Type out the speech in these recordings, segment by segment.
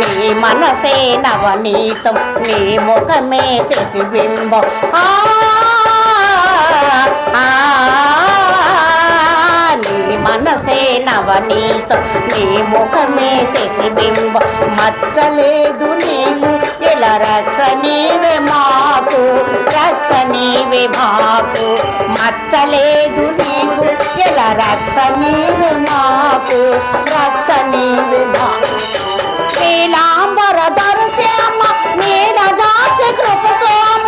నీ మనసే నవనీతం, నీ ముఖమే శశిబింబం. నీ మనసే నవనీతం, నీ ముఖమే శశిబింబం. మచ్చలేదు నీకు ఇలా రక్ష నీవే మాకు, రక్ష నీవే మాకు. మచ్చలేదు నీకు ఇలా రక్ష నీవే మాకు, రక్ష నీవే మాకు. నీలాంబర దర్శ్యామ నీరజాచ కృప సోమ.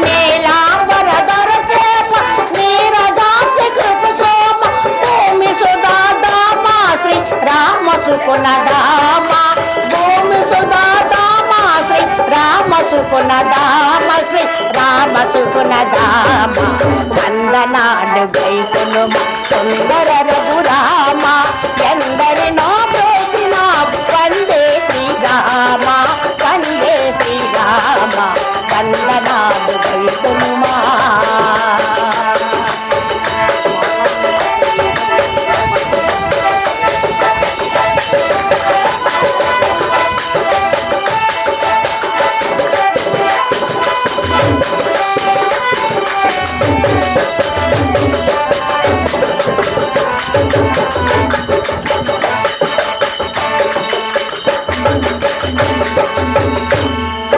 నీలాంబర దర్శ్యామ నీరజాచ కృప సోమ. భూమి సుధాదామ శ్రీ రామ సుకునదామ, భూమి సుధాదామ శ్రీ రామ సుకునదామ, శ్రీ రామ సుకునదామ. వందనాలు గైకొనుమ సుందర రఘురామ, ఎందరినో చేసిన వందే శ్రీరామ, వందే శ్రీరామ. వందనాలు గైకొనుమా.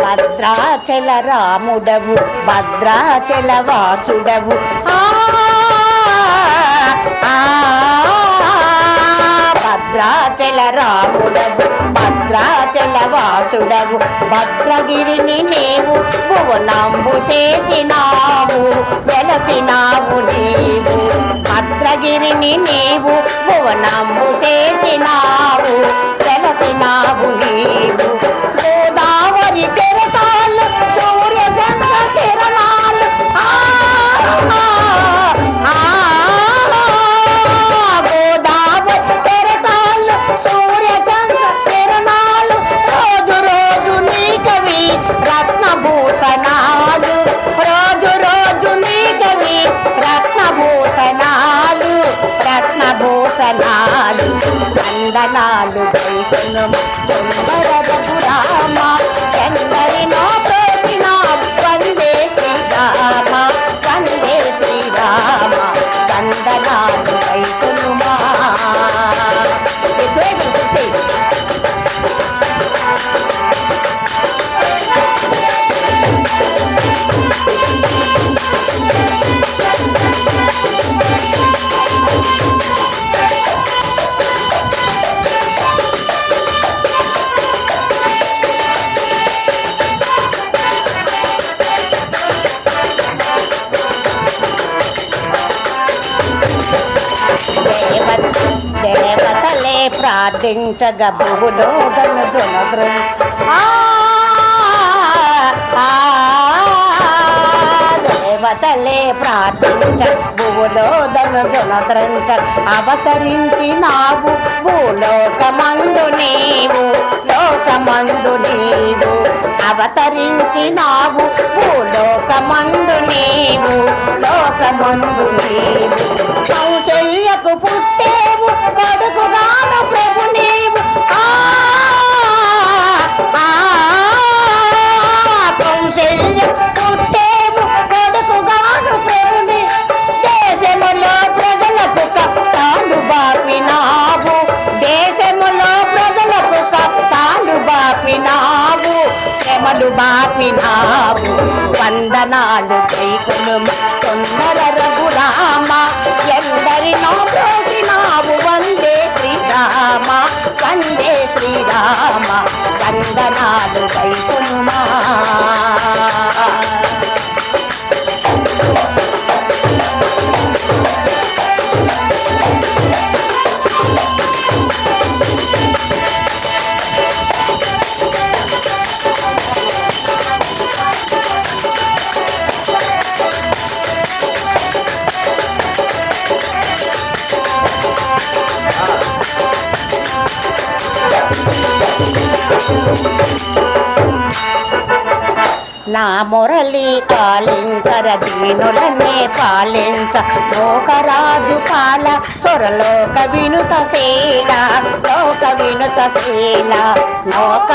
భద్రాచల రాముడవు, భద్రాచల వాసుడవు. భద్రాచల రాముడవు, భద్రాచల వాసుడవు. భద్రగిరిని నీవు భువనంబు చేసినావు, వెలసినావు నీవు. భద్రగిరిని నీవు భువనంబు చేసినావు, వెలసినావు నీవు. గోదావరి కెరటాలు సూర్య చంద్ర కిరణాలు. గోదావరి కెరటాలు సూర్య చంద్ర కిరణాలు. రోజు రోజు నీకవి రత్నభూషణాలు, రోజు రోజు నీకవి రత్నభూషణాలు, రత్నభూషణాలు. వందనాలు గైకొనుమ సుందర రఘురామ, ఎందరినో చేసిన వందే శ్రీరామ, వందే శ్రీరామ. వందనాలు గైకొనుమా. దేవతలే ప్రార్థించగ భూలో ధనుజునద్రు. దేవతలే ప్రార్థించ భూలో ధనుజునద్రంచ. అవతరించినావు భూలోకమందు నీవు, లోకమందు నీవు. అవతరించినావు భూలోకమందు నీవు, లోకమందు నీవు. కౌశల్యకు పుట్టేవు కొడుకుగాను ప్రభు నీవు. కౌశల్య పుట్టేవు కొడుకుగాను ప్రభు నీవు. దేశములో ప్రజలకు కప్తాలు బాపినావు, దేశములో ప్రజలకు కప్తాలు బాపినావు, శ్రమలు బాపినావు. వందనాలు గైకొనుమ సుందర రఘురామ, ఎందరినో చేసినావు వందే శ్రీరామ, వందే శ్రీరామ. వందనాలు గైకొనుమా. నా మురళి కాలించర దీనులనే పాలించ లోకరాజు కాల సురలోక వినుత శీల లోక వినుత శీల లోక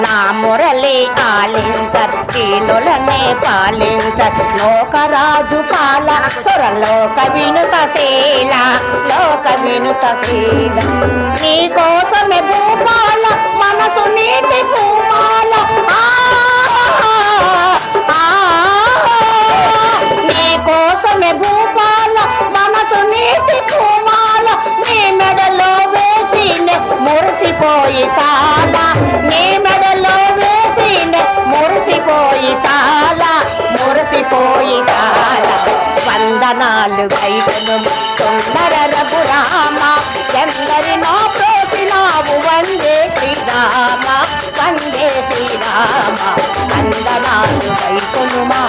నా మురళి ఆలించ దీనులనే పాలించ లోకరాజు కాల సురలోక వినుత శీల లోక వినుత శీల నీ కోసమే భూపాల మనసు నీటి భూమాల నీ కోసమే భూపాల మనసు నీటి భూమాల నీ మెడలో వేసినే మురిసిపోయి చాలా నీ మెడలో వేసినే మురిసిపోయి చాలా మురిసిపోయి చాలా వందనాలు గైకును సుందర రఘురామ ఎందరినో ప్రోసినావు వందే శ్రీరామ వందే శ్రీరామ వందనాలు గైకునుమా